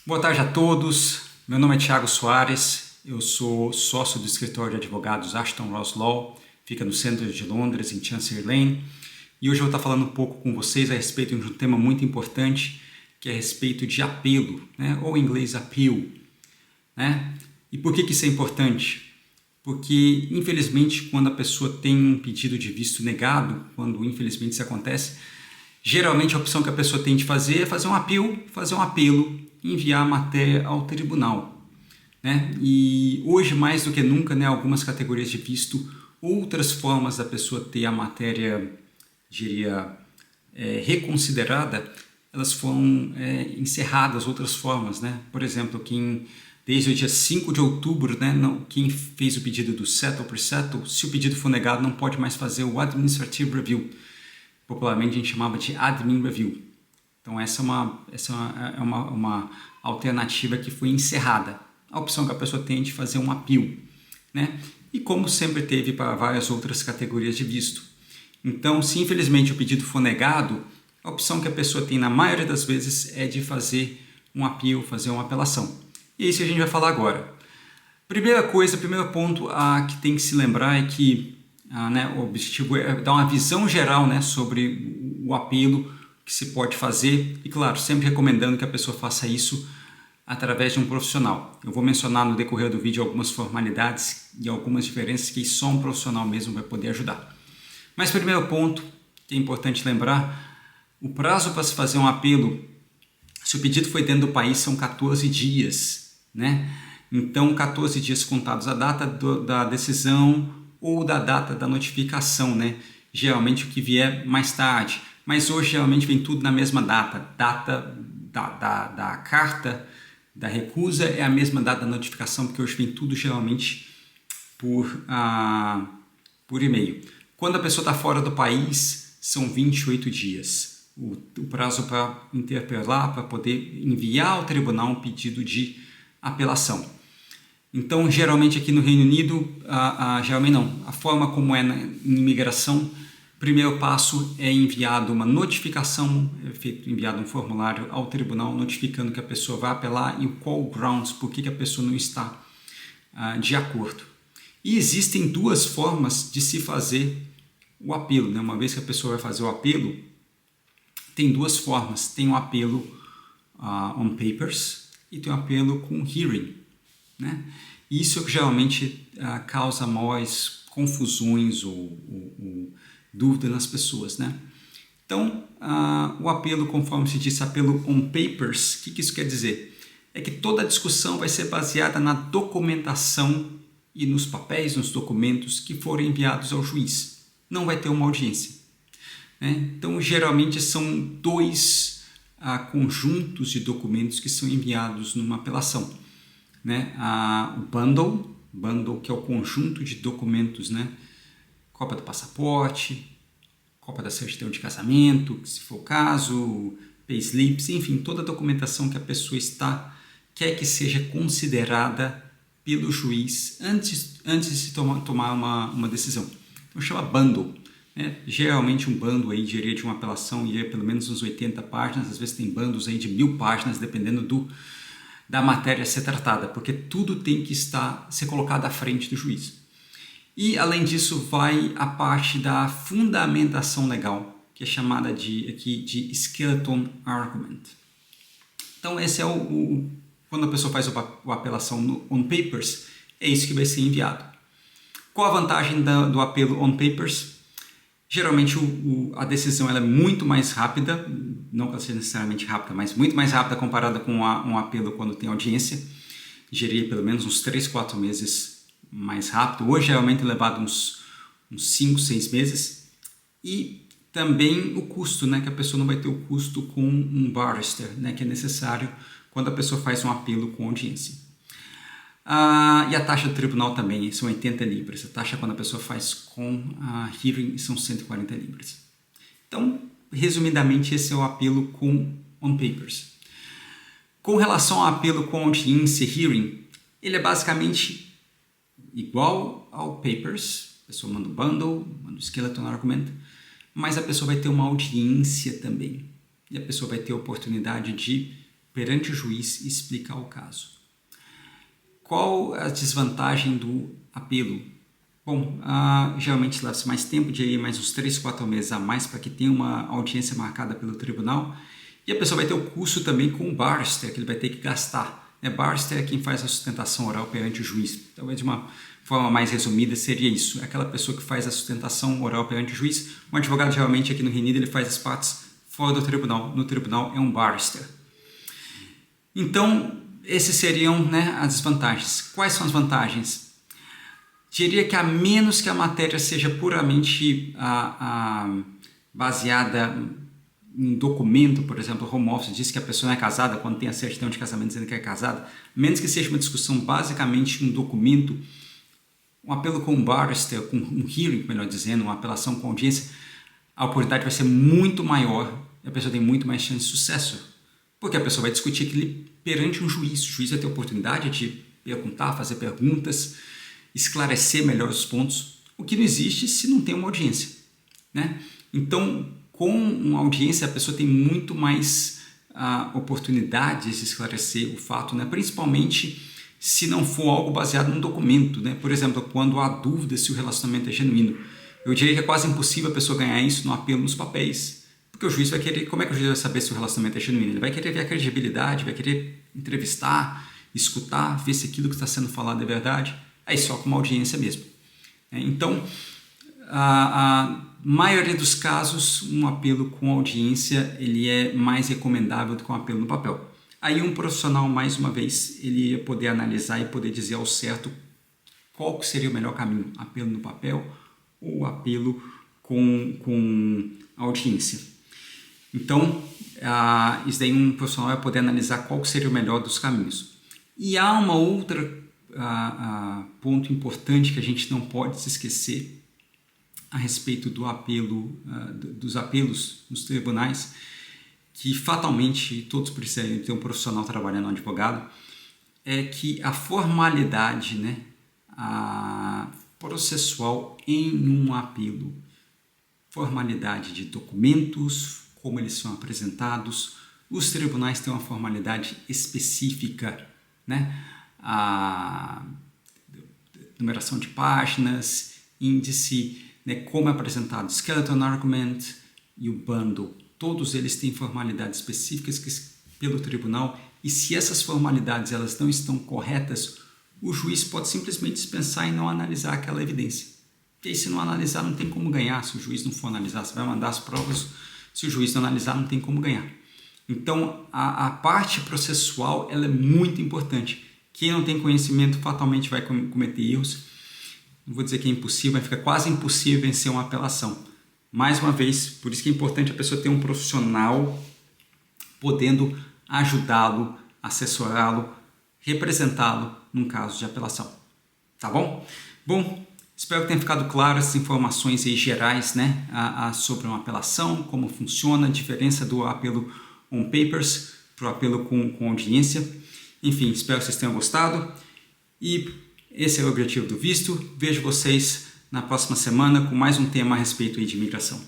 Boa tarde a todos, meu nome é Thiago Soares, eu sou sócio do escritório de advogados Ashton Ross Law, fica no centro de Londres, em Chancery Lane, e hoje eu vou estar falando um pouco com vocês a respeito de um tema muito importante, que é a respeito de apelo, né? Ou em inglês appeal. Né? E por que isso é importante? Porque, infelizmente, quando a pessoa tem um pedido de visto negado, quando infelizmente isso acontece, geralmente a opção que a pessoa tem de fazer é fazer um apelo, enviar a matéria ao tribunal. Né? E hoje, mais do que nunca, né, algumas categorias de visto, outras formas da pessoa ter a matéria, diria, reconsiderada, elas foram encerradas, outras formas. Né? Por exemplo, desde o dia 5 de outubro, né, quem fez o pedido do settle pre-settle, se o pedido for negado, não pode mais fazer o administrative review. Popularmente a gente chamava de admin review. Então essa é uma alternativa que foi encerrada. A opção que a pessoa tem é de fazer um appeal. Né? E como sempre teve para várias outras categorias de visto. Então, se infelizmente o pedido for negado, a opção que a pessoa tem na maioria das vezes é de fazer um appeal, fazer uma apelação. E é isso que a gente vai falar agora. Primeiro ponto que tem que se lembrar é que o objetivo é dar uma visão geral, né, sobre o apelo que se pode fazer e, claro, sempre recomendando que a pessoa faça isso através de um profissional. Eu vou mencionar no decorrer do vídeo algumas formalidades e algumas diferenças que só um profissional mesmo vai poder ajudar. Mas primeiro ponto que é importante lembrar, o prazo para se fazer um apelo, se o pedido foi dentro do país, são 14 dias. Né? Então, 14 dias contados a data da decisão ou da data da notificação, né? Geralmente o que vier mais tarde, mas hoje geralmente vem tudo na mesma data da carta da recusa é a mesma data da notificação, porque hoje vem tudo geralmente por e-mail. Quando a pessoa está fora do país, são 28 dias. O prazo para interpelar, para poder enviar ao tribunal um pedido de apelação. Então, geralmente aqui no Reino Unido, a forma como é em imigração, o primeiro passo é enviado uma notificação, enviado um formulário ao tribunal notificando que a pessoa vai apelar e o qual grounds, por que a pessoa não está de acordo. E existem duas formas de se fazer o apelo. Né? Uma vez que a pessoa vai fazer o apelo, tem duas formas. Tem o apelo on papers e tem o apelo com hearing. Né? Isso que geralmente causa maiores confusões ou dúvida nas pessoas. Né? Então, o apelo, conforme se diz, apelo on papers, o que isso quer dizer? É que toda a discussão vai ser baseada na documentação e nos papéis, nos documentos que forem enviados ao juiz. Não vai ter uma audiência. Né? Então, geralmente são dois conjuntos de documentos que são enviados numa apelação. Né? O bundle, que é o conjunto de documentos, né? Cópia do passaporte, cópia da certidão de casamento, se for o caso, payslips, enfim, toda a documentação que a pessoa quer que seja considerada pelo juiz antes de se tomar uma decisão. Então chama bundle. Né? Geralmente um bundle aí de uma apelação iria pelo menos uns 80 páginas, às vezes tem bundles aí de 1000 páginas, dependendo da matéria a ser tratada, porque tudo tem que ser colocado à frente do juiz. E, além disso, vai a parte da fundamentação legal, que é chamada de skeleton argument. Então, esse é quando a pessoa faz a apelação on papers, é isso que vai ser enviado. Qual a vantagem do apelo on papers? Geralmente a decisão ela é muito mais rápida, não que ela seja necessariamente rápida, mas muito mais rápida comparada com um apelo quando tem audiência. Geria pelo menos uns 3, 4 meses mais rápido. Hoje geralmente é levado uns 5, 6 meses. E também o custo, né, que a pessoa não vai ter o custo com um barrister, né, que é necessário quando a pessoa faz um apelo com audiência. E a taxa do tribunal também são 80 libras. A taxa quando a pessoa faz com hearing são 140 libras. Então, resumidamente, esse é o apelo on papers. Com relação ao apelo com audiência hearing, ele é basicamente igual ao papers. A pessoa manda o bundle, manda o skeleton argument, mas a pessoa vai ter uma audiência também. E a pessoa vai ter a oportunidade de perante o juiz e explicar o caso. Qual a desvantagem do apelo? Bom, geralmente leva-se mais tempo, diria mais uns 3, 4 meses a mais para que tenha uma audiência marcada pelo tribunal. E a pessoa vai ter o custo também com o barrister, que ele vai ter que gastar. Barrister é quem faz a sustentação oral perante o juiz. Talvez de uma forma mais resumida seria isso. É aquela pessoa que faz a sustentação oral perante o juiz. Um advogado geralmente aqui no Reino Unido ele faz as partes fora do tribunal. No tribunal é um barrister. Então, esses seriam, as desvantagens. Quais são as vantagens? Diria que a menos que a matéria seja puramente baseada em documento, por exemplo, o home office diz que a pessoa não é casada quando tem a certidão de casamento dizendo que é casada, menos que seja uma discussão basicamente em um documento, um apelo com um barrister, com um hearing, melhor dizendo, uma apelação com audiência, a oportunidade vai ser muito maior e a pessoa tem muito mais chance de sucesso, porque a pessoa vai discutir aquilo perante um juiz, o juiz vai ter a oportunidade de perguntar, fazer perguntas, esclarecer melhor os pontos, o que não existe se não tem uma audiência, Então, com uma audiência, a pessoa tem muito mais oportunidades de esclarecer o fato, principalmente se não for algo baseado num documento. Por exemplo, quando há dúvida se o relacionamento é genuíno. Eu diria que é quase impossível a pessoa ganhar isso no apelo nos papéis, porque o juiz vai querer... Como é que o juiz vai saber se o relacionamento é genuíno? Ele vai querer ver a credibilidade, vai querer entrevistar, escutar, ver se aquilo que está sendo falado é verdade. Aí só com uma audiência mesmo. Então, a maioria dos casos, um apelo com audiência ele é mais recomendável do que um apelo no papel. Aí um profissional, mais uma vez, ele ia poder analisar e poder dizer ao certo qual seria o melhor caminho, apelo no papel ou apelo com audiência. Então, isso daí um profissional vai poder analisar qual seria o melhor dos caminhos. E há uma outra ponto importante que a gente não pode se esquecer a respeito do apelo, dos apelos nos tribunais, que fatalmente todos precisam ter um profissional trabalhando no advogado, é que a formalidade processual em um apelo, formalidade de documentos, como eles são apresentados, os tribunais têm uma formalidade específica, a numeração de páginas, índice, como é apresentado, skeleton argument e o bundle. Todos eles têm formalidades específicas pelo tribunal e se essas formalidades elas não estão corretas, o juiz pode simplesmente dispensar e não analisar aquela evidência. E aí, se não analisar, não tem como ganhar. Se o juiz não for analisar, você vai mandar as provas. Se o juiz não analisar, não tem como ganhar. Então, a parte processual ela é muito importante. Quem não tem conhecimento fatalmente vai cometer erros. Não vou dizer que é impossível, mas fica quase impossível vencer uma apelação. Mais uma vez, por isso que é importante a pessoa ter um profissional podendo ajudá-lo, assessorá-lo, representá-lo num caso de apelação. Tá bom? Bom, espero que tenha ficado claro essas informações aí gerais, sobre uma apelação, como funciona, a diferença do apelo on papers para o apelo com audiência. Enfim, espero que vocês tenham gostado e esse é o objetivo do Visto. Vejo vocês na próxima semana com mais um tema a respeito de imigração.